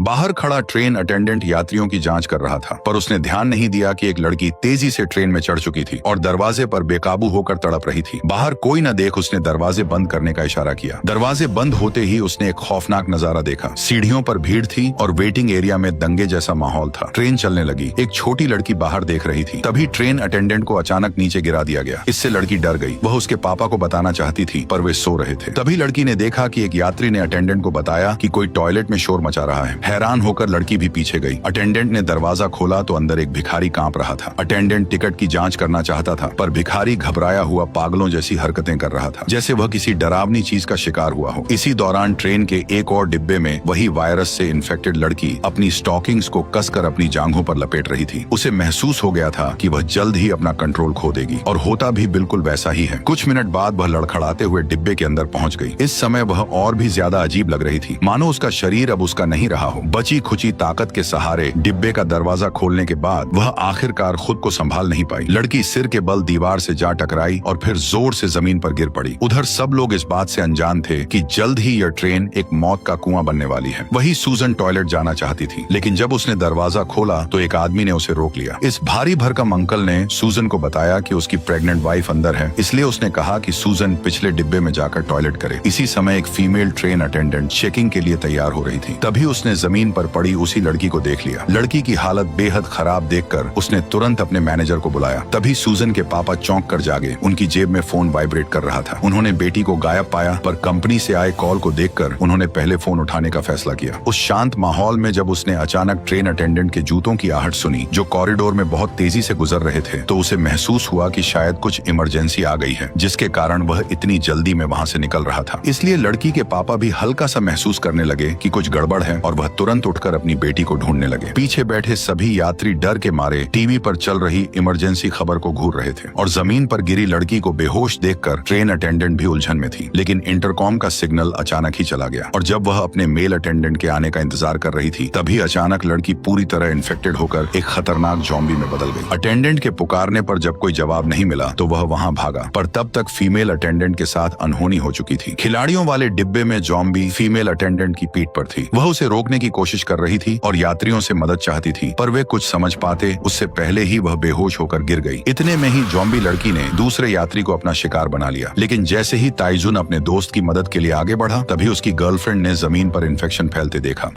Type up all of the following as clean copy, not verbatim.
बाहर खड़ा train attendant यात्रियों की जांच कर रहा था, पर उसने ध्यान नहीं दिया कि एक लड़की तेजी से ट्रेन में चढ़ चुकी थी और दरवाजे पर बेकाबू होकर तड़प रही थी। बाहर कोई न देख उसने दरवाजे बंद करने का इशारा किया। दरवाजे बंद होते ही उसने एक खौफनाक नजारा देखा। सीढ़ियों पर भीड़ थी और वेटिंग एरिया में दंगे जैसा माहौल था। ट्रेन चलने लगी। एक छोटी लड़की बाहर देख रही थी। तभी ट्रेन अटेंडेंट को अचानक नीचे गिरा दिया गया। इससे लड़की डर गई। वह उसके पापा को बताना चाहती थी, पर वे सो रहे थे। तभी लड़की ने देखा कि एक यात्री ने अटेंडेंट को बताया कि कोई टॉयलेट में शोर मचा रहा है। हैरान होकर लड़की भी पीछे गई। अटेंडेंट ने दरवाजा खोला तो अंदर एक भिखारी कांप रहा था। अटेंडेंट टिकट की जांच करना चाहता था, पर भिखारी घबराया हुआ पागलों जैसी हरकतें कर रहा था, जैसे वह किसी डरावनी चीज का शिकार हुआ हो। इसी दौरान ट्रेन के एक और डिब्बे में वही वायरस से इन्फेक्टेड लड़की अपनी स्टॉकिंग्स को कसकर अपनी जांघों पर लपेट रही थी। उसे महसूस हो गया था कि वह जल्द ही अपना कंट्रोल खो देगी, और होता भी बिल्कुल वैसा ही है। कुछ मिनट बाद वह लड़खड़ाते हुए डिब्बे के अंदर पहुंच गई। इस समय वह और भी ज्यादा अजीब लग रही थी, मानो उसका शरीर अब उसका नहीं रहा हो। बची खुची ताकत के सहारे डिब्बे का दरवाजा खोलने के बाद वह आखिरकार खुद को संभाल नहीं पाई। लड़की सिर के बल दीवार से जा टकराई और फिर जोर से जमीन पर गिर पड़ी। उधर सब लोग इस बात से अनजान थे कि जल्द ही यह ट्रेन एक मौत का कुआं बनने वाली है। वही सूजन टॉयलेट जाना चाहती थी, लेकिन जब उसने दरवाजा खोला तो एक आदमी ने उसे रोक लिया। इस भारी भरकम अंकल ने सूजन को बताया कि उसकी प्रेग्नेंट वाइफ अंदर है, इसलिए उसने कहा कि सूजन पिछले डिब्बे में जाकर टॉयलेट करे। इसी समय एक फीमेल ट्रेन अटेंडेंट चेकिंग के लिए तैयार हो रही थी। तभी उसने जमीन पर पड़ी उसी लड़की को देख लिया। लड़की की हालत बेहद खराब देखकर उसने तुरंत अपने मैनेजर को बुलाया। तभी सूजन के पापा चौंक कर जागे। उनकी जेब में फोन वाइब्रेट कर रहा था। उन्होंने बेटी को गायब पाया, पर कंपनी से आए कॉल को देखकर उन्होंने पहले फोन उठाने का फैसला किया। उस शांत माहौल में जब उसने अचानक ट्रेन अटेंडेंट के जूतों की आहट सुनी जो कॉरिडोर में बहुत तेजी से गुजर रहे थे, तो उसे महसूस हुआ कि शायद कुछ इमरजेंसी आ गई है, जिसके कारण वह इतनी जल्दी में वहां से निकल रहा था। इसलिए लड़की के पापा भी हल्का सा महसूस करने लगे कि कुछ गड़बड़ है, और वह तुरंत उठकर अपनी बेटी को ढूंढने लगे। पीछे बैठे सभी यात्री डर के मारे टीवी पर चल रही इमरजेंसी खबर को घूर रहे थे, और जमीन पर गिरी लड़की को बेहोश देखकर ट्रेन अटेंडेंट भी उलझन में थी। लेकिन इंटरकॉम का सिग्नल अचानक ही चला गया, और जब वह अपने मेल अटेंडेंट के आने का इंतजार कर रही थी, तभी अचानक लड़की पूरी तरह इन्फेक्टेड होकर एक खतरनाक ज़ॉम्बी में बदल गई। अटेंडेंट के पुकारने पर जब कोई जवाब नहीं मिला तो वह वहां भागा, पर तब तक फीमेल अटेंडेंट के साथ अनहोनी हो चुकी थी। खिलाड़ियों वाले डिब्बे में ज़ॉम्बी फीमेल अटेंडेंट की पीठ पर थी। वह उसे रोकने की कोशिश कर रही थी और यात्रियों से मदद चाहती थी, पर वे कुछ समझ पाते उससे पहले ही वह बेहोश होकर गिर गई। इतने में ही ज़ॉम्बी लड़की ने दूसरे यात्री को अपना शिकार बना लिया। लेकिन जैसे ही ताइजुन अपने दोस्त की मदद के लिए आगे बढ़ा, तभी उसकी गर्लफ्रेंड ने जमीन पर इन्फेक्शन फैलते देखा।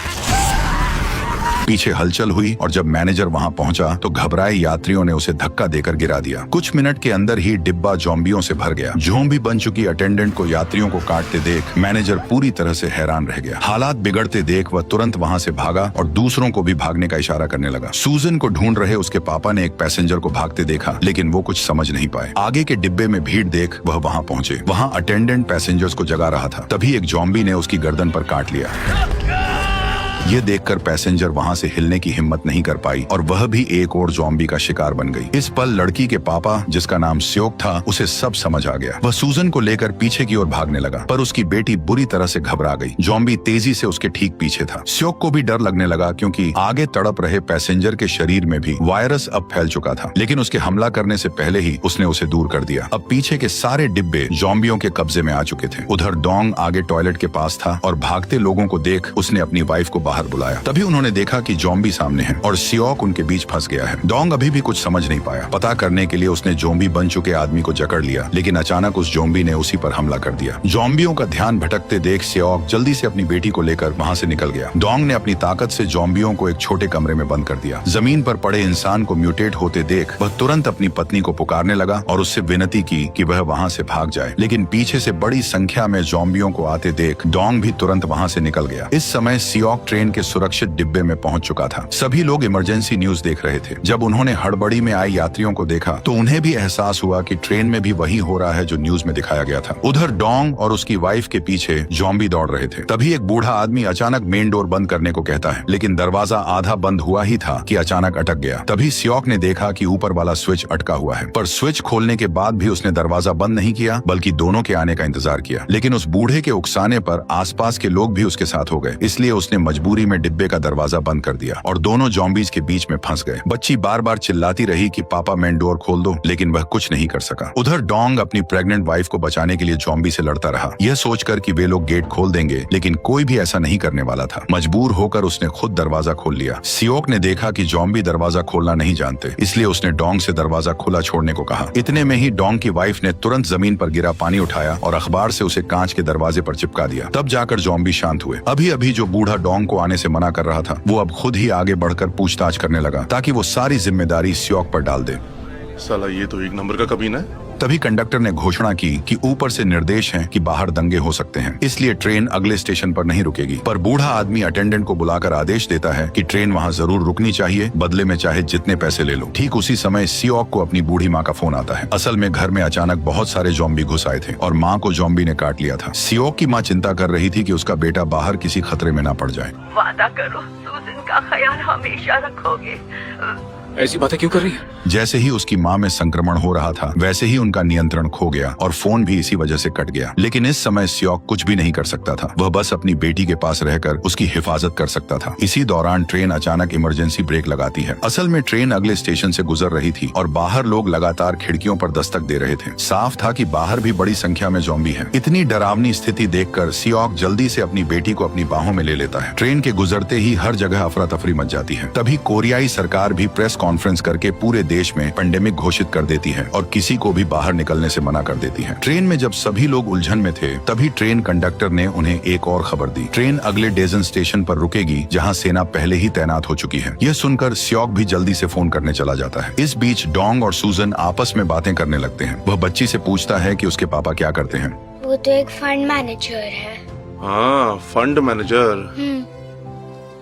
पीछे हलचल हुई, और जब मैनेजर वहां पहुंचा तो घबराए यात्रियों ने उसे धक्का देकर गिरा दिया। कुछ मिनट के अंदर ही डिब्बा ज़ॉम्बियों से भर गया। ज़ॉम्बी बन चुकी अटेंडेंट को यात्रियों को काटते देख मैनेजर पूरी तरह से हैरान रह गया। हालात बिगड़ते देख वह तुरंत वहां से भागा और दूसरों को भी भागने का इशारा करने लगा। सूजन को ढूंढ रहे उसके पापा ने एक पैसेंजर को भागते देखा, लेकिन वो कुछ समझ नहीं पाए। आगे के डिब्बे में भीड़ देख वह वहां पहुंचे। वहां अटेंडेंट पैसेंजर्स को जगा रहा था। तभी एक ज़ॉम्बी ने उसकी गर्दन पर काट लिया। ये देखकर पैसेंजर वहां से हिलने की हिम्मत नहीं कर पाई, और वह भी एक और ज़ॉम्बी का शिकार बन गई। इस पल लड़की के पापा, जिसका नाम स्योक था, उसे सब समझ आ गया। वह सूजन को लेकर पीछे की ओर भागने लगा, पर उसकी बेटी बुरी तरह से घबरा गई। ज़ॉम्बी तेजी से उसके ठीक पीछे था। स्योक को भी डर लगने लगा, क्योंकि आगे तड़प रहे पैसेंजर के शरीर में भी वायरस अब फैल चुका था। लेकिन उसके हमला करने से पहले ही उसने उसे दूर कर दिया। अब पीछे के सारे डिब्बे ज़ॉम्बियों के कब्जे में आ चुके थे। उधर डोंग आगे टॉयलेट के पास था, और भागते लोगों को देख उसने अपनी वाइफ को बाहर बुलाया। तभी उन्होंने देखा कि ज़ॉम्बी सामने है और सियोक उनके बीच फंस गया है। डोंग अभी भी कुछ समझ नहीं पाया। पता करने के लिए उसने ज़ॉम्बी बन चुके आदमी को जकड़ लिया, लेकिन अचानक उस ज़ॉम्बी ने उसी पर हमला कर दिया। ज़ॉम्बियों का ध्यान भटकते देख सियोक जल्दी से अपनी बेटी को लेकर वहां से निकल गया। डोंग ने अपनी ताकत से ज़ॉम्बियों को एक छोटे कमरे में बंद कर दिया। जमीन पर पड़े इंसान को म्यूटेट होते देख वह तुरंत अपनी पत्नी को पुकारने लगा और उससे विनती की कि वह वहां से भाग जाए, लेकिन पीछे से बड़ी संख्या में ज़ॉम्बियों को आते देख डोंग भी तुरंत वहां से निकल गया। इस समय सियोक ट्रेन के सुरक्षित डिब्बे में पहुंच चुका था। सभी लोग इमरजेंसी न्यूज देख रहे थे। जब उन्होंने हड़बड़ी में आए यात्रियों को देखा तो उन्हें भी एहसास हुआ कि ट्रेन में भी वही हो रहा है जो न्यूज में दिखाया गया था। उधर डोंग और उसकी वाइफ के पीछे ज़ॉम्बी दौड़ रहे थे। तभी एक बूढ़ा आदमी अचानक मेन डोर बंद करने को कहता है, लेकिन दरवाजा आधा बंद हुआ ही था कि अचानक अटक गया। तभी सियोक ने देखा कि ऊपर वाला स्विच अटका हुआ है, पर स्विच खोलने के बाद भी उसने दरवाजा बंद नहीं किया, बल्कि दोनों के आने का इंतजार किया। लेकिन उस बूढ़े के उकसाने पर आसपास के लोग भी उसके साथ हो गए, इसलिए उसने मजबूरी मजबूरी में डिब्बे का दरवाजा बंद कर दिया और दोनों जॉम्बीज के बीच में फंस गए। बच्ची बार बार चिल्लाती रही कि पापा मेन डोर खोल दो, लेकिन वह कुछ नहीं कर सका। उधर डोंग अपनी प्रेग्नेंट वाइफ को बचाने के लिए जॉम्बी से लड़ता रहा, यह सोचकर कि वे लोग गेट खोल देंगे, लेकिन कोई भी ऐसा नहीं करने वाला था। मजबूर होकर उसने खुद दरवाजा खोल लिया। सियोक ने देखा कि जॉम्बी दरवाजा खोलना नहीं जानते, इसलिए उसने डोंग से दरवाजा खुला छोड़ने को कहा। इतने में ही डोंग की वाइफ ने तुरंत जमीन पर गिरा पानी उठाया और अखबार से उसे कांच के दरवाजे पर चिपका दिया। तब जाकर जॉम्बी शांत हुए। अभी अभी जो बूढ़ा डोंग को आने से मना कर रहा था, वो अब खुद ही आगे बढ़कर पूछताछ करने लगा ताकि वो सारी जिम्मेदारी सियोक पर डाल दे। साला ये तो एक नंबर का कमीना है। तभी कंडक्टर ने घोषणा की कि ऊपर से निर्देश हैं कि बाहर दंगे हो सकते हैं, इसलिए ट्रेन अगले स्टेशन पर नहीं रुकेगी। पर बूढ़ा आदमी अटेंडेंट को बुलाकर आदेश देता है कि ट्रेन वहां जरूर रुकनी चाहिए, बदले में चाहे जितने पैसे ले लो। ठीक उसी समय सियोक को अपनी बूढ़ी माँ का फोन आता है। असल में घर में अचानक बहुत सारे जॉम्बी घुस आए थे और माँ को जॉम्बी ने काट लिया था। सियोक की माँ चिंता कर रही थी कि उसका बेटा बाहर किसी खतरे में न पड़ जाए। वादा करो सूजन का ख्याल हमेशा रखोगे। ऐसी बातें क्यों कर रही है? जैसे ही उसकी माँ में संक्रमण हो रहा था, वैसे ही उनका नियंत्रण खो गया और फोन भी इसी वजह से कट गया। लेकिन इस समय सियोक कुछ भी नहीं कर सकता था। वह बस अपनी बेटी के पास रहकर उसकी हिफाजत कर सकता था। इसी दौरान ट्रेन अचानक इमरजेंसी ब्रेक लगाती है। असल में ट्रेन अगले स्टेशन से गुजर रही थी और बाहर लोग लगातार खिड़कियों पर दस्तक दे रहे थे। साफ था कि बाहर भी बड़ी संख्या में जॉम्बी हैं। इतनी डरावनी स्थिति देखकर सियोक जल्दी से अपनी बेटी को अपनी बाहों में ले लेता है। ट्रेन के गुजरते ही हर जगह अफरा तफरी मच जाती है। तभी कोरियाई सरकार भी प्रेस कॉन्फ्रेंस करके पूरे देश में पेंडेमिक घोषित कर देती है और किसी को भी बाहर निकलने से मना कर देती है। ट्रेन में जब सभी लोग उलझन में थे, तभी ट्रेन कंडक्टर ने उन्हें एक और खबर दी। ट्रेन अगले डेजन स्टेशन पर रुकेगी, जहां सेना पहले ही तैनात हो चुकी है। यह सुनकर सियोक भी जल्दी से फोन करने चला जाता है। इस बीच डोंग और सूजन आपस में बातें करने लगते हैं। वह बच्ची से पूछता है कि उसके पापा क्या करते हैं। वो तो एक फंड मैनेजर है। हाँ, फंड मैनेजर।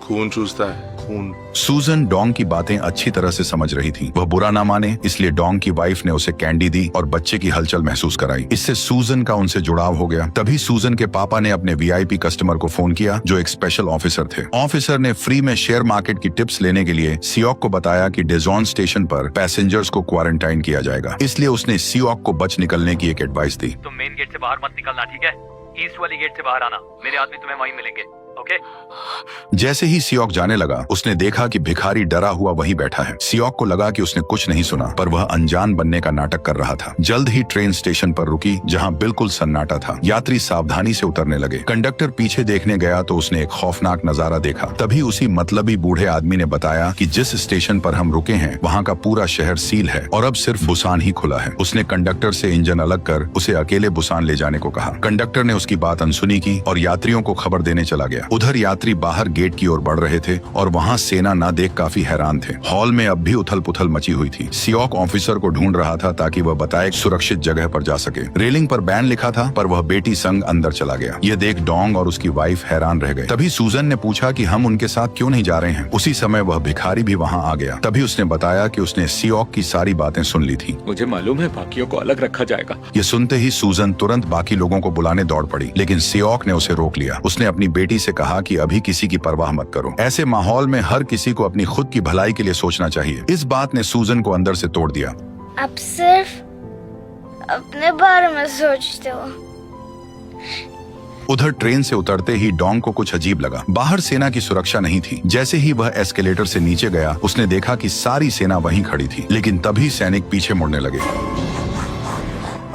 खून चूसता है, खून। सूजन डोंग की बातें अच्छी तरह से समझ रही थी। वह बुरा ना माने, इसलिए डोंग की वाइफ ने उसे कैंडी दी और बच्चे की हलचल महसूस कराई। इससे सूजन का उनसे जुड़ाव हो गया। तभी सूजन के पापा ने अपने वीआईपी कस्टमर को फोन किया, जो एक स्पेशल ऑफिसर थे। ऑफिसर ने फ्री में शेयर मार्केट की टिप्स लेने के लिए सियोक को बताया कि डेजोन स्टेशन पर पैसेंजर्स को क्वारंटाइन किया जाएगा। इसलिए उसने सियोक को बच निकलने की एक एडवाइस दी। तुम मेन गेट से बाहर मत निकलना, ठीक है? ईस्ट वाली गेट से बाहर आना। मेरे आदमी तुम्हें वहीं मिलेंगे, ओके? जैसे ही सियोक जाने लगा, उसने देखा कि भिखारी डरा हुआ वहीं बैठा है। सियोक को लगा कि उसने कुछ नहीं सुना, पर वह अनजान बनने का नाटक कर रहा था। जल्द ही ट्रेन स्टेशन पर रुकी, जहां बिल्कुल सन्नाटा था। यात्री सावधानी से उतरने लगे। कंडक्टर पीछे देखने गया तो उसने एक खौफनाक नजारा देखा। तभी उसी मतलबी बूढ़े आदमी ने बताया कि जिस स्टेशन पर हम रुके हैं, वहाँ का पूरा शहर सील है और अब सिर्फ बुसान ही खुला है। उसने कंडक्टर से इंजन अलग कर उसे अकेले बुसान ले जाने को कहा। कंडक्टर ने उसकी बात अनसुनी की और यात्रियों को खबर देने चला गया। उधर यात्री बाहर गेट की ओर बढ़ रहे थे और वहां सेना ना देख काफी हैरान थे। हॉल में अब भी उथल पुथल मची हुई थी। सियोक ऑफिसर को ढूंढ रहा था ताकि वह बताए सुरक्षित जगह पर जा सके। रेलिंग पर बैन लिखा था, पर वह बेटी संग अंदर चला गया। यह देख डोंग और उसकी वाइफ हैरान रह गए। तभी सूजन ने पूछा कि हम उनके साथ क्यों नहीं जा रहे हैं। उसी समय वह भिखारी भी वहाँ आ गया। तभी उसने बताया कि उसने सियोक की सारी बातें सुन ली थी। मुझे मालूम है बाकियों को अलग रखा जाएगा। ये सुनते ही सूजन तुरंत बाकी लोगों को बुलाने दौड़ पड़ी, लेकिन सियोक ने उसे रोक लिया। उसने अपनी बेटी से कहा कि अभी किसी की परवाह मत करो। ऐसे माहौल में हर किसी को अपनी खुद की भलाई के लिए सोचना चाहिए। इस बात ने सूजन को अंदर से तोड़ दिया। अब सिर्फ अपने बारे में सोचते हो। उधर ट्रेन से उतरते ही डोंग को कुछ अजीब लगा। बाहर सेना की सुरक्षा नहीं थी। जैसे ही वह एस्केलेटर से नीचे गया, उसने देखा कि सारी सेना वहीं खड़ी थी। लेकिन तभी सैनिक पीछे मुड़ने लगे।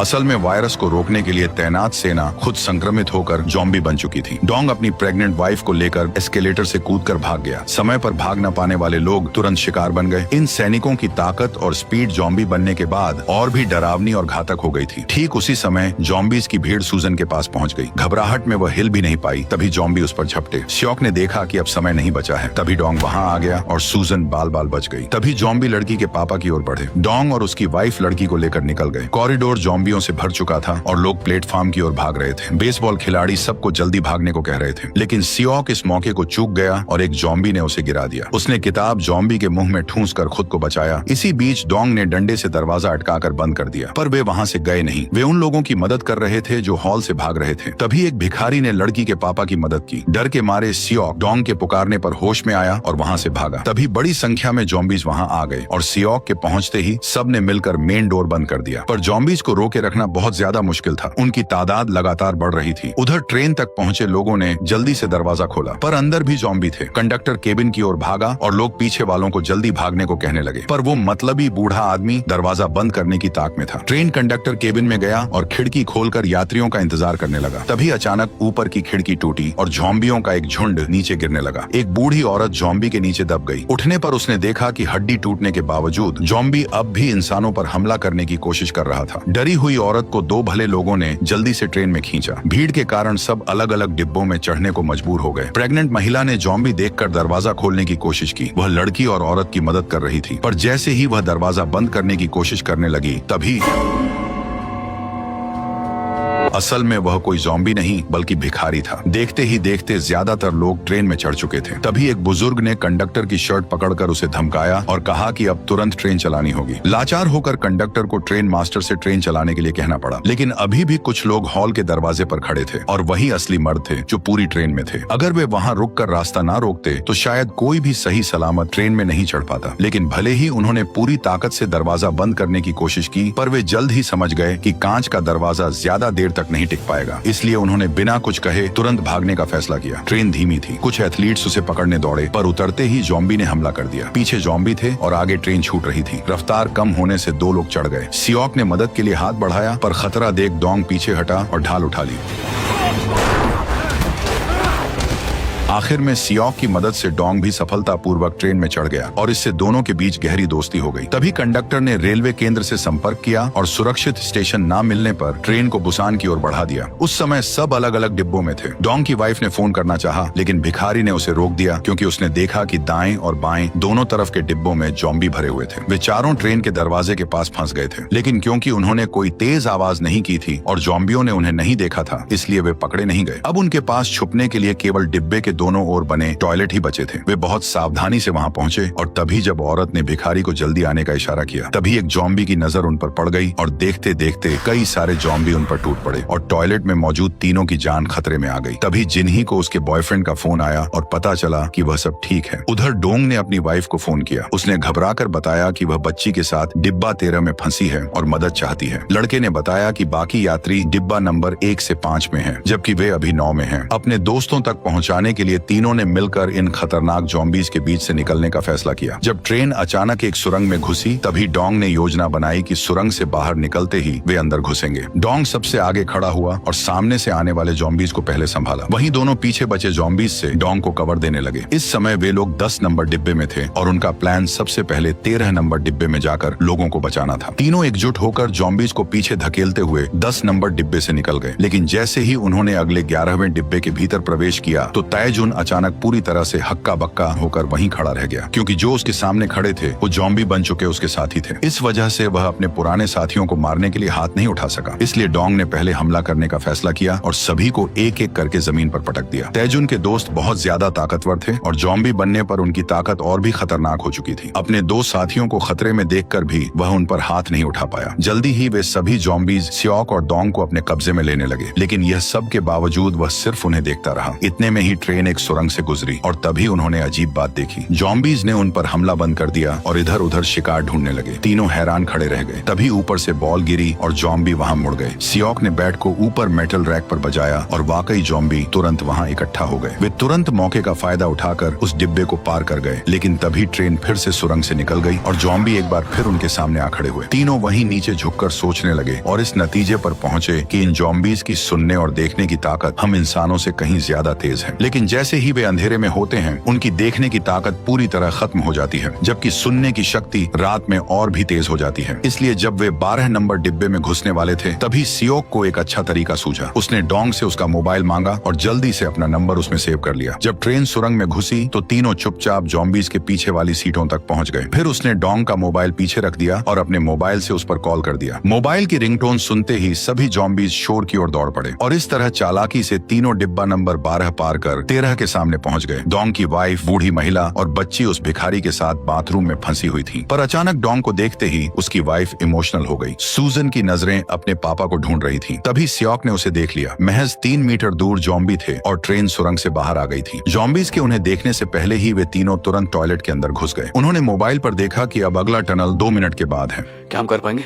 असल में वायरस को रोकने के लिए तैनात सेना खुद संक्रमित होकर जॉम्बी बन चुकी थी। डोंग अपनी प्रेग्नेंट वाइफ को लेकर एस्केलेटर से कूदकर भाग गया। समय पर भाग न पाने वाले लोग तुरंत शिकार बन गए। इन सैनिकों की ताकत और स्पीड जॉम्बी बनने के बाद और भी डरावनी और घातक हो गई थी। ठीक उसी समय जॉम्बीज की भीड़ सूजन के पास पहुंच गई। घबराहट में वह हिल भी नहीं पाई। तभी जॉम्बी उस पर झपटे। सियोक ने देखा कि अब समय नहीं बचा है। तभी डोंग वहां आ गया और सूजन बाल बाल बच गई। तभी जॉम्बी लड़की के पापा की ओर बढ़े। डोंग और उसकी वाइफ लड़की को लेकर निकल गए। कॉरिडोर जॉम्बियों से भर चुका था और लोग प्लेटफॉर्म की ओर भाग रहे थे। बेसबॉल खिलाड़ी सबको जल्दी भागने को कह रहे थे, लेकिन सियोक इस मौके को चूक गया और एक जॉम्बी ने उसे गिरा दिया। उसने किताब जॉम्बी के मुंह में ठूंस कर खुद को बचाया। इसी बीच डोंग ने डंडे से दरवाजा अटकाकर बंद कर दिया, पर वे वहां से गए नहीं। वे उन लोगों की मदद कर रहे थे जो हॉल से भाग रहे थे। तभी एक भिखारी ने लड़की के पापा की मदद की। डर के मारे सियोक डोंग के पुकारने पर होश में आया और वहां से भागा। तभी बड़ी संख्या में जॉम्बीज वहां आ गए और सियोक के पहुंचते ही सबने मिलकर मेन डोर बंद कर दिया। पर जॉम्बीज को रोकने रोके रखना बहुत ज्यादा मुश्किल था। उनकी तादाद लगातार बढ़ रही थी। उधर ट्रेन तक पहुंचे लोगों ने जल्दी से दरवाजा खोला, पर अंदर भी ज़ॉम्बी थे। कंडक्टर केबिन की ओर भागा और लोग पीछे वालों को जल्दी भागने को कहने लगे, पर वो मतलबी बूढ़ा आदमी दरवाजा बंद करने की ताक में था। ट्रेन कंडक्टर केबिन में गया और खिड़की खोलकर यात्रियों का इंतजार करने लगा। तभी अचानक ऊपर की खिड़की टूटी और ज़ॉम्बियों का एक झुंड नीचे गिरने लगा। एक बूढ़ी औरत ज़ॉम्बी के नीचे दब गई। उठने पर उसने देखा कि हड्डी टूटने के बावजूद ज़ॉम्बी अब भी इंसानों पर हमला करने की कोशिश कर रहा था। डरी हुई औरत को दो भले लोगों ने जल्दी से ट्रेन में खींचा। भीड़ के कारण सब अलग अलग डिब्बों में चढ़ने को मजबूर हो गए। प्रेग्नेंट महिला ने ज़ॉम्बी देखकर दरवाजा खोलने की कोशिश की। वह लड़की और औरत की मदद कर रही थी, पर जैसे ही वह दरवाजा बंद करने की कोशिश करने लगी, तभी असल में वह कोई ज़ॉम्बी नहीं बल्कि भिखारी था। देखते ही देखते ज्यादातर लोग ट्रेन में चढ़ चुके थे। तभी एक बुजुर्ग ने कंडक्टर की शर्ट पकड़कर उसे धमकाया और कहा कि अब तुरंत ट्रेन चलानी होगी। लाचार होकर कंडक्टर को ट्रेन मास्टर से ट्रेन चलाने के लिए कहना पड़ा, लेकिन अभी भी कुछ लोग हॉल के दरवाजे पर खड़े थे और वही असली मर्द थे जो पूरी ट्रेन में थे। अगर वे वहाँ रुककर रास्ता ना रोकते तो शायद कोई भी सही सलामत ट्रेन में नहीं चढ़ पाता। लेकिन भले ही उन्होंने पूरी ताकत से दरवाजा बंद करने की कोशिश की, पर वे जल्द ही समझ गए कि कांच का दरवाजा ज्यादा देर तक नहीं टिक पाएगा। इसलिए उन्होंने बिना कुछ कहे तुरंत भागने का फैसला किया। ट्रेन धीमी थी। कुछ एथलीट्स उसे पकड़ने दौड़े, पर उतरते ही ज़ॉम्बी ने हमला कर दिया। पीछे ज़ॉम्बी थे और आगे ट्रेन छूट रही थी। रफ्तार कम होने से दो लोग चढ़ गए। सियोक ने मदद के लिए हाथ बढ़ाया, पर खतरा देख डोंग पीछे हटा और ढाल उठा ली। आखिर में सियोक की मदद से डोंग भी सफलतापूर्वक ट्रेन में चढ़ गया और इससे दोनों के बीच गहरी दोस्ती हो गई। तभी कंडक्टर ने रेलवे केंद्र से संपर्क किया और सुरक्षित स्टेशन ना मिलने पर ट्रेन को बुसान की ओर बढ़ा दिया। उस समय सब अलग अलग डिब्बों में थे। डोंग की वाइफ ने फोन करना चाहा, लेकिन भिखारी ने उसे रोक दिया क्योंकि उसने देखा कि दाएं और बाएं दोनों तरफ के डिब्बों में ज़ॉम्बी भरे हुए थे। वे चारों ट्रेन के दरवाजे के पास फंस गए थे, लेकिन क्योंकि उन्होंने कोई तेज आवाज नहीं की थी और ज़ॉम्बियों ने उन्हें नहीं देखा था, इसलिए वे पकड़े नहीं गए। अब उनके पास छुपने के लिए केवल डिब्बे के दोनों ओर बने टॉयलेट ही बचे थे। वे बहुत सावधानी से वहां पहुंचे और तभी जब औरत ने भिखारी को जल्दी आने का इशारा किया, तभी एक ज़ॉम्बी की नजर उन पर पड़ गई और देखते देखते कई सारे ज़ॉम्बी उन पर टूट पड़े और टॉयलेट में मौजूद तीनों की जान खतरे में आ गई। तभी जिन्ही को उसके बॉयफ्रेंड का फोन आया और पता चला कि वह सब ठीक है। उधर डोंग ने अपनी वाइफ को फोन किया। उसने घबराकर बताया कि वह बच्ची के साथ डिब्बा 13 में फंसी है और मदद चाहती है। लड़के ने बताया कि बाकी यात्री डिब्बा नंबर 1 से 5 में हैं, जबकि वे अभी 9 में हैं। अपने दोस्तों तक पहुंचाने के लिए तीनों ने मिलकर इन खतरनाक ज़ॉम्बीज के बीच से निकलने का फैसला किया। जब ट्रेन अचानक एक सुरंग में घुसी, तभी डोंग ने योजना बनाई कि सुरंग से बाहर निकलते ही वे अंदर घुसेंगे। डोंग सबसे आगे खड़ा हुआ और सामने से आने वाले ज़ॉम्बीज को पहले संभाला। वहीं दोनों पीछे बचे ज़ॉम्बीज से डोंग को कवर देने लगे। इस समय वे लोग 10 नंबर डिब्बे में थे और उनका प्लान सबसे पहले 13 नंबर डिब्बे में जाकर लोगों को बचाना था। तीनों एकजुट होकर ज़ॉम्बीज को पीछे धकेलते हुए 10 नंबर डिब्बे से निकल गए। लेकिन जैसे ही उन्होंने अगले 11वें डिब्बे के भीतर प्रवेश किया तो तैजुन अचानक पूरी तरह से हक्का बक्का होकर वहीं खड़ा रह गया, क्योंकि जो उसके सामने खड़े थे वो ज़ॉम्बी बन चुके उसके साथी थे। इस वजह से वह अपने पुराने साथियों को मारने के लिए हाथ नहीं उठा सका। इसलिए डोंग ने पहले हमला करने का फैसला किया और सभी को एक एक करके जमीन पर पटक दिया। तैजुन के दोस्त बहुत ज्यादा ताकतवर थे और ज़ॉम्बी बनने पर उनकी ताकत और भी खतरनाक हो चुकी थी। अपने दो साथियों को खतरे में देखकर भी वह उन पर हाथ नहीं उठा पाया। जल्दी ही वे सभी ज़ॉम्बीज सियोक और डोंग को अपने कब्जे में लेने लगे, लेकिन यह सब के बावजूद वह सिर्फ उन्हें देखता रहा। इतने में ही ट्रेन एक सुरंग से गुजरी और तभी उन्होंने अजीब बात देखी। ज़ॉम्बीज ने उन पर हमला बंद कर दिया और इधर उधर शिकार ढूंढने लगे। तीनों हैरान खड़े रह गए। तभी ऊपर से बॉल गिरी और ज़ॉम्बी वहां मुड़ गए। सियोक ने बैट को ऊपर मेटल रैक पर बजाया और वाकई ज़ॉम्बी तुरंत वहां इकट्ठा हो गए। वे तुरंत मौके का फायदा उठाकर उस डिब्बे को पार कर गए, लेकिन तभी ट्रेन फिर से सुरंग से निकल गई और ज़ॉम्बी एक बार फिर उनके सामने आ खड़े हुए। तीनों वहीं नीचे झुककर सोचने लगे और इस नतीजे पर पहुंचे कि इन ज़ॉम्बीज की सुनने और देखने की ताकत हम इंसानों से कहीं ज्यादा तेज है। लेकिन जैसे ही वे अंधेरे में होते हैं, उनकी देखने की ताकत पूरी तरह खत्म हो जाती है, जबकि सुनने की शक्ति रात में और भी तेज हो जाती है। इसलिए जब वे 12 नंबर डिब्बे में घुसने वाले थे, तभी सियोक को एक अच्छा तरीका सूझा। उसने डोंग से उसका मोबाइल मांगा और जल्दी से अपना नंबर उसमें सेव कर लिया। जब ट्रेन सुरंग में घुसी तो तीनों चुपचाप ज़ॉम्बीज के पीछे वाली सीटों तक पहुंच गए। फिर उसने डोंग का मोबाइल पीछे रख दिया और अपने मोबाइल से उस पर कॉल कर दिया। मोबाइल की रिंगटोन सुनते ही सभी ज़ॉम्बीज शोर की ओर दौड़ पड़े और इस तरह चालाकी से तीनों डिब्बा नंबर 12 पार कर 13 के सामने पहुंच गए। डोंग की वाइफ, बूढ़ी महिला और बच्ची उस भिखारी के साथ बाथरूम में फंसी हुई थी। पर अचानक डोंग को देखते ही उसकी वाइफ इमोशनल हो गई। सूजन की नजरें अपने पापा को ढूंढ रही थी। तभी सियोक ने उसे देख लिया। महज 3 मीटर दूर ज़ॉम्बी थे और ट्रेन सुरंग से बाहर आ गई थी। ज़ॉम्बीज के उन्हें देखने से पहले ही वे तीनों तुरंत टॉयलेट के अंदर घुस गए। उन्होंने मोबाइल पर देखा कि अब अगला टनल 2 मिनट के बाद है। क्या हम कर पाएंगे?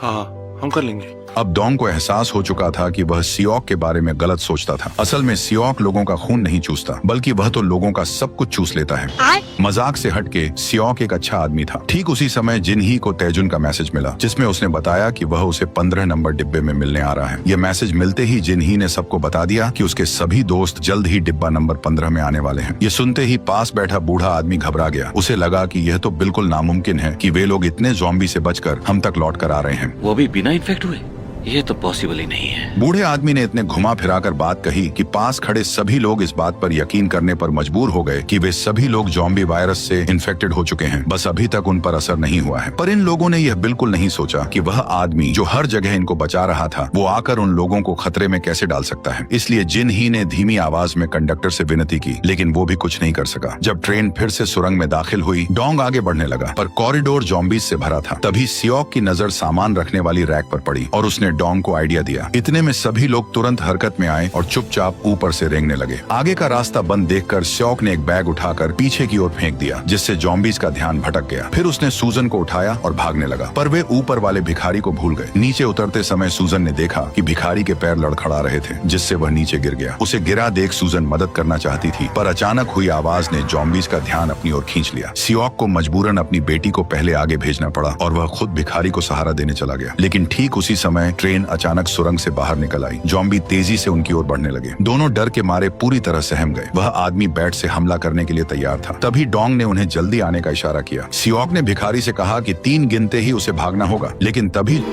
हाँ, हम कर लेंगे। अब डोंग को एहसास हो चुका था कि वह सियोक के बारे में गलत सोचता था। असल में सियोक लोगों का खून नहीं चूसता, बल्कि वह तो लोगों का सब कुछ चूस लेता है। मजाक से हटके सियोक एक अच्छा आदमी था। ठीक उसी समय जिनही को तैजुन का मैसेज मिला, जिसमें उसने बताया कि वह उसे 15 नंबर डिब्बे में मिलने आ रहा है। यह मैसेज मिलते ही जिनही ने सबको बता दिया कि उसके सभी दोस्त जल्द ही डिब्बा नंबर 15 में आने वाले हैं। ये सुनते ही पास बैठा बूढ़ा आदमी घबरा गया। उसे लगा कि यह तो बिल्कुल नामुमकिन है कि वे लोग इतने ज़ॉम्बी से बचकर हम तक लौट कर आ रहे हैं। वो भी बिना इन्फेक्ट हुए? ये तो पॉसिबल ही नहीं है। बूढ़े आदमी ने इतने घुमा फिराकर बात कही कि पास खड़े सभी लोग इस बात पर यकीन करने पर मजबूर हो गए कि वे सभी लोग ज़ॉम्बी वायरस से इन्फेक्टेड हो चुके हैं, बस अभी तक उन पर असर नहीं हुआ है। पर इन लोगों ने यह बिल्कुल नहीं सोचा कि वह आदमी जो हर जगह इनको बचा रहा था, वो आकर उन लोगों को खतरे में कैसे डाल सकता है। इसलिए जिनही ने धीमी आवाज में कंडक्टर से विनती की, लेकिन वो भी कुछ नहीं कर सका। जब ट्रेन फिर से सुरंग में दाखिल हुई, डोंग आगे बढ़ने लगा, पर कॉरिडोर ज़ॉम्बीज से भरा था। तभी सियोक की नजर सामान रखने वाली रैक पर पड़ी और उसने डोंग को आइडिया दिया। इतने में सभी लोग तुरंत हरकत में आए और चुपचाप ऊपर से रेंगने लगे। आगे का रास्ता बंद देखकर सियोक ने एक बैग उठाकर पीछे की ओर फेंक दिया, जिससे ज़ॉम्बीज का ध्यान भटक गया। फिर उसने सूजन को उठाया और भागने लगा, पर वे ऊपर वाले भिखारी को भूल गए। नीचे उतरते समय सूजन ने देखा कि भिखारी के पैर लड़खड़ा रहे थे, जिससे वह नीचे गिर गया। उसे गिरा देख सूजन मदद करना चाहती थी, पर अचानक हुई आवाज ने ज़ॉम्बीज का ध्यान अपनी ओर खींच लिया। सियोक को मजबूरन अपनी बेटी को पहले आगे भेजना पड़ा और वह खुद भिखारी को सहारा देने चला गया। लेकिन ठीक उसी समय ट्रेन अचानक सुरंग से बाहर निकल आई। ज़ॉम्बी तेजी से उनकी ओर बढ़ने लगे। दोनों डर के मारे पूरी तरह सहम गए। वह आदमी बैट से हमला करने के लिए तैयार था। तभी डोंग ने उन्हें जल्दी आने का इशारा किया। सियोक ने भिखारी से कहा कि 3 गिनते ही उसे भागना होगा, लेकिन तभी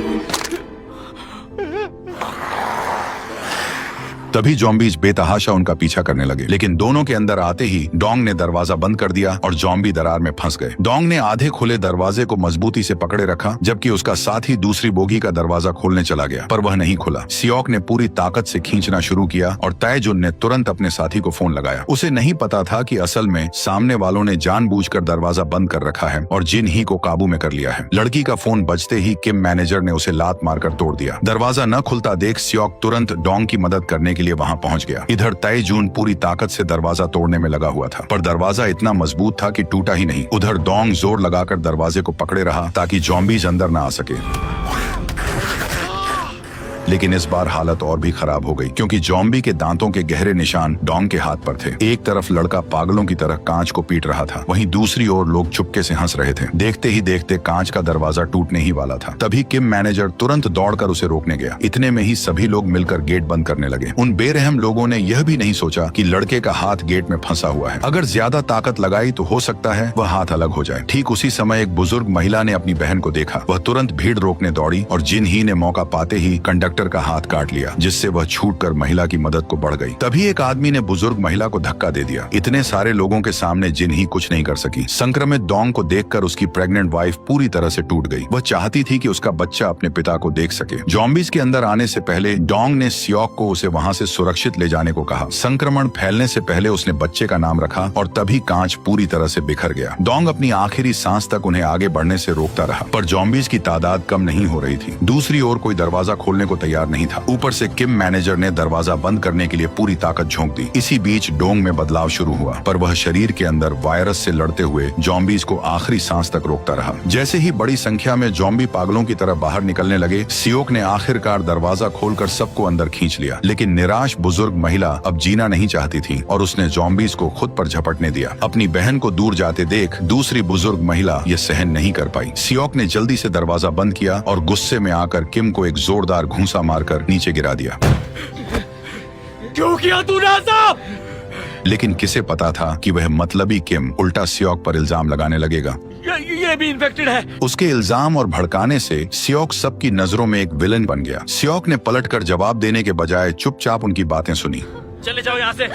ज़ॉम्बीज बेतहाशा उनका पीछा करने लगे। लेकिन दोनों के अंदर आते ही डोंग ने दरवाजा बंद कर दिया और ज़ॉम्बी दरार में फंस गए। डोंग ने आधे खुले दरवाजे को मजबूती से पकड़े रखा, जबकि उसका साथी दूसरी बोगी का दरवाजा खोलने चला गया, पर वह नहीं खुला। सियोक ने पूरी ताकत से खींचना शुरू किया और तैजुन ने तुरंत अपने साथी को फोन लगाया। उसे नहीं पता था कि असल में सामने वालों ने जानबूझकर दरवाजा बंद कर रखा है और जिनही को काबू में कर लिया है। लड़की का फोन बजते ही किम मैनेजर ने उसे लात मारकर तोड़ दिया। दरवाजा न खुलता देख सियोक तुरंत डोंग की मदद करने के लिए वहां पहुंच गया। इधर तैजुन पूरी ताकत से दरवाजा तोड़ने में लगा हुआ था, पर दरवाजा इतना मजबूत था कि टूटा ही नहीं। उधर डोंग जोर लगाकर दरवाजे को पकड़े रहा ताकि ज़ॉम्बीज अंदर न आ सके। लेकिन इस बार हालत और भी खराब हो गई, क्योंकि ज़ॉम्बी के दांतों के गहरे निशान डोंग के हाथ पर थे। एक तरफ लड़का पागलों की तरह कांच को पीट रहा था, वहीं दूसरी ओर लोग चुपके से हंस रहे थे। देखते ही देखते कांच का दरवाजा टूटने ही वाला था। तभी किम मैनेजर तुरंत दौड़कर उसे रोकने गया। इतने में ही सभी लोग मिलकर गेट बंद करने लगे। उन बेरहम लोगों ने यह भी नहीं सोचा कि लड़के का हाथ गेट में फंसा हुआ है। अगर ज्यादा ताकत लगाई तो हो सकता है वह हाथ अलग हो जाए। ठीक उसी समय एक बुजुर्ग महिला ने अपनी बहन को देखा। वह तुरंत भीड़ रोकने दौड़ी और जिनही ने मौका पाते ही कंडक्टर का हाथ काट लिया, जिससे वह छूटकर महिला की मदद को बढ़ गई। तभी एक आदमी ने बुजुर्ग महिला को धक्का दे दिया। इतने सारे लोगों के सामने जिनही कुछ नहीं कर सकी। संक्रमित डोंग को देखकर उसकी प्रेग्नेंट वाइफ पूरी तरह से टूट गई। वह चाहती थी कि उसका बच्चा अपने पिता को देख सके। ज़ॉम्बीज के अंदर आने से पहले डोंग ने सियोक को उसे वहां से सुरक्षित ले जाने को कहा। संक्रमण फैलने से पहले उसने बच्चे का नाम रखा और तभी कांच पूरी तरह से बिखर गया। डोंग अपनी आखिरी सांस तक उन्हें आगे बढ़ने से रोकता रहा, पर ज़ॉम्बीज की तादाद कम नहीं हो रही थी। दूसरी ओर कोई दरवाजा खोलने को तैयार नहीं था। ऊपर से किम मैनेजर ने दरवाजा बंद करने के लिए पूरी ताकत झोंक दी। इसी बीच डोंग में बदलाव शुरू हुआ, पर वह शरीर के अंदर वायरस से लड़ते हुए ज़ॉम्बीज को आखिरी सांस तक रोकता रहा। जैसे ही बड़ी संख्या में ज़ॉम्बी पागलों की तरह बाहर निकलने लगे, सियोक ने आखिरकार दरवाजा खोलकर सबको अंदर खींच लिया। लेकिन निराश बुजुर्ग महिला अब जीना नहीं चाहती थी और उसने ज़ॉम्बीज को खुद पर झपटने दिया। अपनी बहन को दूर जाते देख दूसरी बुजुर्ग महिला ये सहन नहीं कर पाई। सियोक ने जल्दी से दरवाजा बंद किया और गुस्से में आकर किम को एक जोरदार घूंसा मारकर नीचे गिरा दिया। क्यों किया तूने ऐसा? लेकिन किसे पता था कि वह मतलबी किम उल्टा सियोक पर इल्जाम लगाने लगेगा। ये भी इन्फेक्टेड है। उसके इल्जाम और भड़काने से सियोक सबकी नजरों में एक विलन बन गया। सियोक ने पलटकर जवाब देने के बजाय चुपचाप उनकी बातें सुनी। चले जाओ यहाँ से।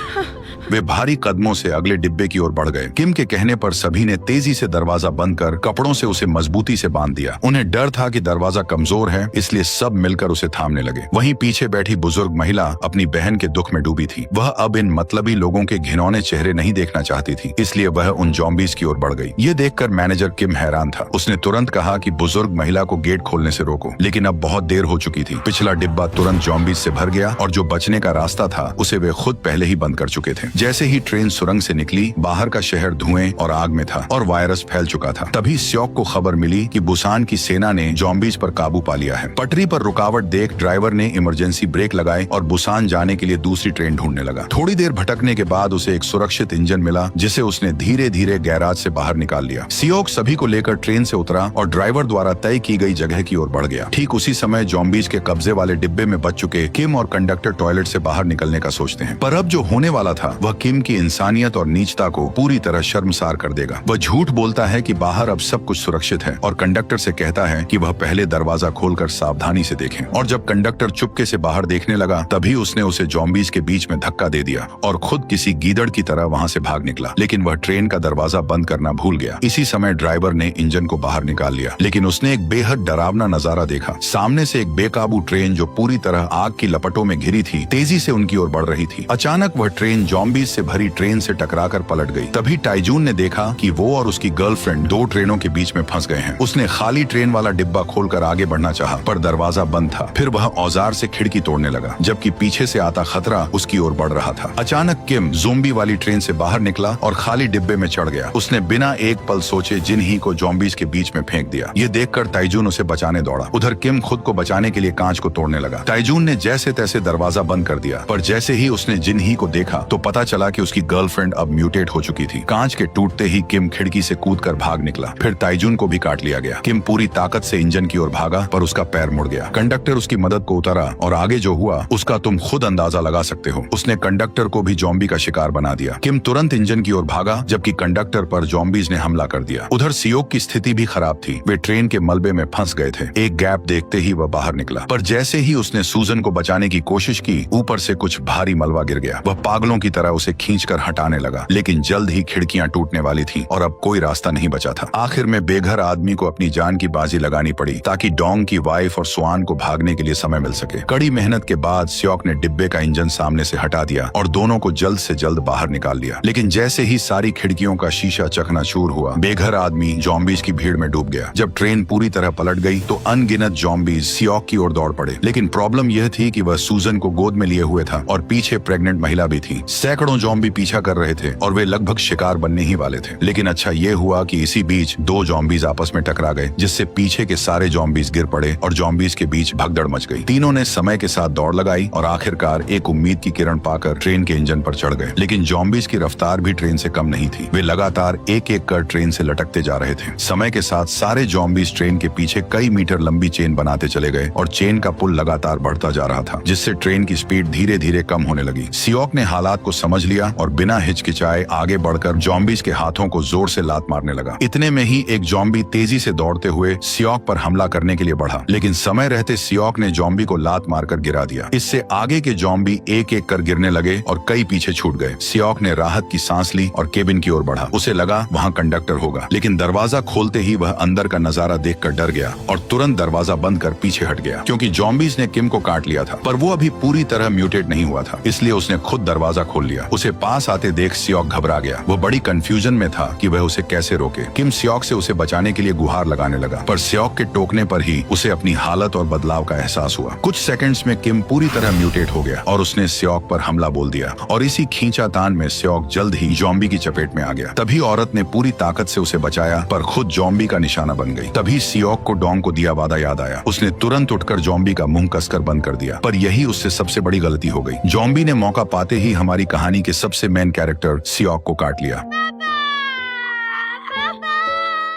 वे भारी कदमों से अगले डिब्बे की ओर बढ़ गए। किम के कहने पर सभी ने तेजी से दरवाजा बंद कर कपड़ों से उसे मजबूती से बांध दिया। उन्हें डर था कि दरवाजा कमजोर है, इसलिए सब मिलकर उसे थामने लगे। वहीं पीछे बैठी बुजुर्ग महिला अपनी बहन के दुख में डूबी थी। वह अब इन मतलबी लोगों के घिनौने चेहरे नहीं देखना चाहती थी, इसलिए वह उन ज़ॉम्बीज की ओर बढ़ गई। ये देखकर मैनेजर किम हैरान था। उसने तुरंत कहा कि बुजुर्ग महिला को गेट खोलने से रोको, लेकिन अब बहुत देर हो चुकी थी। पिछला डिब्बा तुरंत ज़ॉम्बीज से भर गया और जो बचने का रास्ता था उसे वे खुद पहले ही बंद कर चुके थे। जैसे ही ट्रेन सुरंग से निकली, बाहर का शहर धुएं और आग में था और वायरस फैल चुका था। तभी स्योक को खबर मिली कि बुसान की सेना ने ज़ॉम्बीज पर काबू पा लिया है। पटरी पर रुकावट देख ड्राइवर ने इमरजेंसी ब्रेक लगाए और बुसान जाने के लिए दूसरी ट्रेन ढूंढने लगा। थोड़ी देर भटकने के बाद उसे एक सुरक्षित इंजन मिला, जिसे उसने धीरे धीरे गैराज से बाहर निकाल लिया। स्योक सभी को लेकर ट्रेन से उतरा और ड्राइवर द्वारा तय की गई जगह की ओर बढ़ गया। ठीक उसी समय ज़ॉम्बीज के कब्जे वाले डिब्बे में बच चुके किम और कंडक्टर टॉयलेट से बाहर निकलने का सोचते हैं, पर अब जो होने वाला था वह किम की इंसानियत और नीचता को पूरी तरह शर्मसार कर देगा। वह झूठ बोलता है कि बाहर अब सब कुछ सुरक्षित है और कंडक्टर से कहता है कि वह पहले दरवाजा खोलकर सावधानी से देखें। और जब कंडक्टर चुपके से बाहर देखने लगा, तभी उसने उसे ज़ॉम्बीज के बीच में धक्का दे दिया और खुद किसी गीदड़ की तरह वहां से भाग निकला। लेकिन वह ट्रेन का दरवाजा बंद करना भूल गया। इसी समय ड्राइवर ने इंजन को बाहर निकाल लिया, लेकिन उसने एक बेहद डरावना नजारा देखा। सामने से एक बेकाबू ट्रेन जो पूरी तरह आग की लपटों में घिरी थी, तेजी से उनकी ओर बढ़ रही थी। अचानक वह ट्रेन ज़ॉम्बीज से भरी ट्रेन से टकराकर पलट गई। तभी टाइजून ने देखा कि वो और उसकी गर्लफ्रेंड दो ट्रेनों के बीच में फंस गए हैं। उसने खाली ट्रेन वाला डिब्बा खोलकर आगे बढ़ना चाहा, पर दरवाजा बंद था। फिर वह औजार से खिड़की तोड़ने लगा, जबकि पीछे से आता खतरा उसकी ओर बढ़ रहा था। अचानक किम ज़ोंबी वाली ट्रेन से बाहर निकला और खाली डिब्बे में चढ़ गया। उसने बिना एक पल सोचे जिन ही को ज़ॉम्बीज के बीच में फेंक दिया। ये देखकर टाइजून उसे बचाने दौड़ा। उधर किम खुद को बचाने के लिए कांच को तोड़ने लगा। टाइजून ने जैसे तैसे दरवाजा बंद कर दिया, पर जैसे ही उसने जिन ही को देखा तो पता चला कि उसकी गर्लफ्रेंड अब म्यूटेट हो चुकी थी। कांच के टूटते ही किम खिड़की से कूदकर भाग निकला। फिर टाइजून को भी काट लिया गया। किम पूरी ताकत से इंजन की ओर भागा, पर उसका पैर मुड़ गया। कंडक्टर उसकी मदद को उतरा और आगे जो हुआ उसका तुम खुद अंदाजा लगा सकते हो। उसने कंडक्टर को भी ज़ॉम्बी का शिकार बना दिया। किम तुरंत इंजन की ओर भागा, जबकि कंडक्टर पर ज़ॉम्बीज ने हमला कर दिया। उधर सियोक की स्थिति भी खराब थी। वे ट्रेन के मलबे में फंस गए थे। एक गैप देखते ही वह बाहर निकला, पर जैसे ही उसने सूजन को बचाने की कोशिश की, ऊपर से कुछ भारी मलबा गिर गया। वह पागलों की तरह उसे खींचकर हटाने लगा, लेकिन जल्द ही खिड़कियां टूटने वाली थी और अब कोई रास्ता नहीं बचा था। आखिर में बेघर आदमी को अपनी जान की बाजी लगानी पड़ी, ताकि डोंग की वाइफ और स्वान को भागने के लिए समय मिल सके। कड़ी मेहनत के बाद स्योक ने डिब्बे का इंजन सामने से हटा दिया और दोनों को जल्द से जल्द बाहर निकाल लिया। लेकिन जैसे ही सारी खिड़कियों का शीशा चकनाचूर हुआ, बेघर आदमी ज़ॉम्बीज की भीड़ में डूब गया। जब ट्रेन पूरी तरह पलट गई तो अनगिनत ज़ॉम्बीज स्योक की ओर दौड़ पड़े। लेकिन प्रॉब्लम यह थी कि वह सूजन को गोद में लिए हुए था और पीछे प्रेग्नेंट महिला भी थी। सैकड़ों ज़ॉम्बी पीछा कर रहे थे और वे लगभग शिकार बनने ही वाले थे। लेकिन अच्छा ये हुआ कि इसी बीच दो ज़ॉम्बीज आपस में टकरा गए, जिससे पीछे के सारे ज़ॉम्बीज गिर पड़े और ज़ॉम्बीज के बीच भगदड़ मच गई। तीनों ने समय के साथ दौड़ लगाई और आखिरकार एक उम्मीद की किरण पाकर ट्रेन के इंजन पर चढ़ गए। लेकिन ज़ॉम्बीज की रफ्तार भी ट्रेन से कम नहीं थी। वे लगातार एक एक कर ट्रेन से लटकते जा रहे थे। समय के साथ सारे ज़ॉम्बीज ट्रेन के पीछे कई मीटर लंबी चेन बनाते चले गए और चेन का पुल लगातार बढ़ता जा रहा था, जिससे ट्रेन की स्पीड धीरे धीरे कम होने लगी। सियोक ने हालात को समझ लिया और बिना हिचकिचाए आगे बढ़कर ज़ॉम्बीज के हाथों को जोर से लात मारने लगा। इतने में ही एक ज़ॉम्बी तेजी से दौड़ते हुए सियोक पर हमला करने के लिए बढ़ा, लेकिन समय रहते सियोक ने ज़ॉम्बी को लात मारकर गिरा दिया। इससे आगे के ज़ॉम्बी एक एक कर गिरने लगे और कई पीछे छूट गए। सियोक ने राहत की सांस ली और केबिन की ओर बढ़ा। उसे लगा वहाँ कंडक्टर होगा, लेकिन दरवाजा खोलते ही वह अंदर का नजारा देखकर डर गया और तुरंत दरवाजा बंद कर पीछे हट गया, क्योंकि ज़ॉम्बीज ने किम को काट लिया था, पर वो अभी पूरी तरह म्यूटेट नहीं हुआ था। इसलिए उसने खुद दरवाजा खोल लिया। उसे पास आते देख सियोक घबरा गया। वो बड़ी कंफ्यूजन में था कि वह उसे कैसे रोके। किम सियोक से उसे बचाने के लिए गुहार लगाने लगा, पर सियोक के टोकने पर ही उसे अपनी हालत और बदलाव का एहसास हुआ। कुछ सेकंड्स में किम पूरी तरह म्यूटेट हो गया और उसने सियोक पर हमला बोल दिया और इसी खींचातान में सियोक जल्द ही ज़ॉम्बी की चपेट में आ गया। तभी औरत ने पूरी ताकत से उसे बचाया, पर खुद ज़ॉम्बी का निशाना बन गई। तभी सियोक को डोंग को दिया वादा याद आया। उसने तुरंत उठकर ज़ॉम्बी का मुंह कसकर बंद कर दिया, पर यही उससे सबसे बड़ी गलती हो गई। ज़ॉम्बी ने मौका पाते ही हमारी कहानी के सबसे मेन कैरेक्टर सियोक को काट लिया।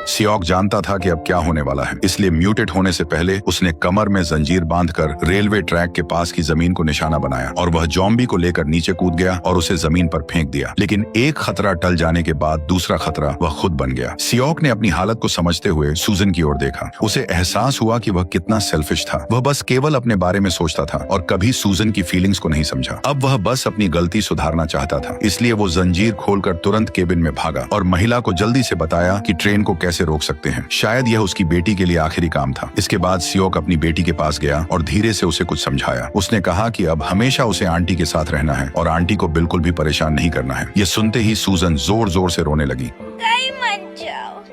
सियोक जानता था कि अब क्या होने वाला है, इसलिए म्यूटेट होने से पहले उसने कमर में जंजीर बांधकर रेलवे ट्रैक के पास की जमीन को निशाना बनाया और वह ज़ॉम्बी को लेकर नीचे कूद गया और उसे जमीन पर फेंक दिया। लेकिन एक खतरा टल जाने के बाद दूसरा खतरा वह खुद बन गया। सियोक ने अपनी हालत को समझते हुए सूजन की ओर देखा। उसे एहसास हुआ कि वह कितना सेल्फिश था। वह बस केवल अपने बारे में सोचता था और कभी सूजन की फीलिंग्स को नहीं समझा। अब वह बस अपनी गलती सुधारना चाहता था, इसलिए वो जंजीर खोलकर तुरंत केबिन में भागा और महिला को जल्दी से बताया कि ट्रेन को कैसे रोक सकते हैं। शायद यह उसकी बेटी के लिए आखिरी काम था। इसके बाद सियोक अपनी बेटी के पास गया और धीरे से उसे कुछ समझाया। उसने कहा कि अब हमेशा उसे आंटी के साथ रहना है और आंटी को बिल्कुल भी परेशान नहीं करना है। ये सुनते ही सूजन जोर जोर से रोने लगी। कहीं मत जाओ,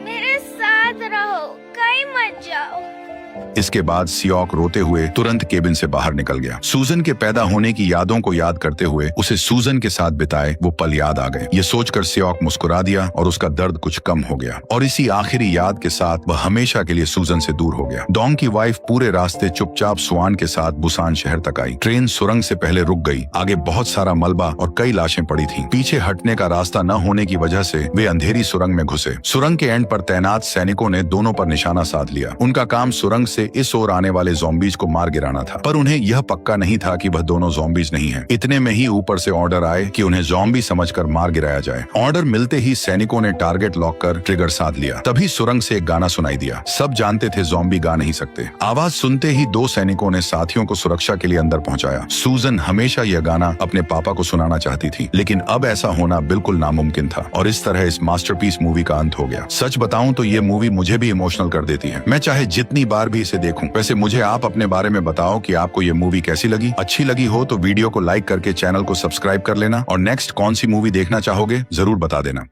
मेरे साथ रहो, कहीं मत जाओ। इसके बाद सियोक रोते हुए तुरंत केबिन से बाहर निकल गया। सूजन के पैदा होने की यादों को याद करते हुए उसे सूजन के साथ बिताए वो पल याद आ गए। ये सोचकर सियोक मुस्कुरा दिया और उसका दर्द कुछ कम हो गया और इसी आखिरी याद के साथ वह हमेशा के लिए सूजन से दूर हो गया। डोंग की वाइफ पूरे रास्ते चुपचाप स्वान के साथ बुसान शहर तक आई। ट्रेन सुरंग से पहले रुक गई। आगे बहुत सारा मलबा और कई लाशें पड़ी थीं। पीछे हटने का रास्ता न होने की वजह से वे अंधेरी सुरंग में घुसे। सुरंग के एंड पर तैनात सैनिकों ने दोनों पर निशाना साध लिया। उनका काम सुरंग से इस ओर आने वाले ज़ॉम्बीज को मार गिराना था, पर उन्हें यह पक्का नहीं था कि वह दोनों ज़ॉम्बीज नहीं हैं। इतने में ही ऊपर से ऑर्डर आए कि उन्हें ज़ॉम्बी समझकर मार गिराया जाए। ऑर्डर मिलते ही सैनिकों ने टारगेट लॉक कर ट्रिगर साध लिया। तभी सुरंग से एक गाना सुनाई दिया। सब जानते थे ज़ॉम्बी गा नहीं सकते। आवाज सुनते ही दो सैनिकों ने साथियों को सुरक्षा के लिए अंदर पहुंचाया। सूजन हमेशा यह गाना अपने पापा को सुनाना चाहती थी, लेकिन अब ऐसा होना बिल्कुल नामुमकिन था और इस तरह इस मास्टरपीस मूवी का अंत हो गया। सच बताऊं तो ये मूवी मुझे भी इमोशनल कर देती है। मैं चाहे जितनी बार भी इसे देखूं। वैसे मुझे आप अपने बारे में बताओ कि आपको ये मूवी कैसी लगी। अच्छी लगी हो तो वीडियो को लाइक करके चैनल को सब्सक्राइब कर लेना और नेक्स्ट कौन सी मूवी देखना चाहोगे जरूर बता देना।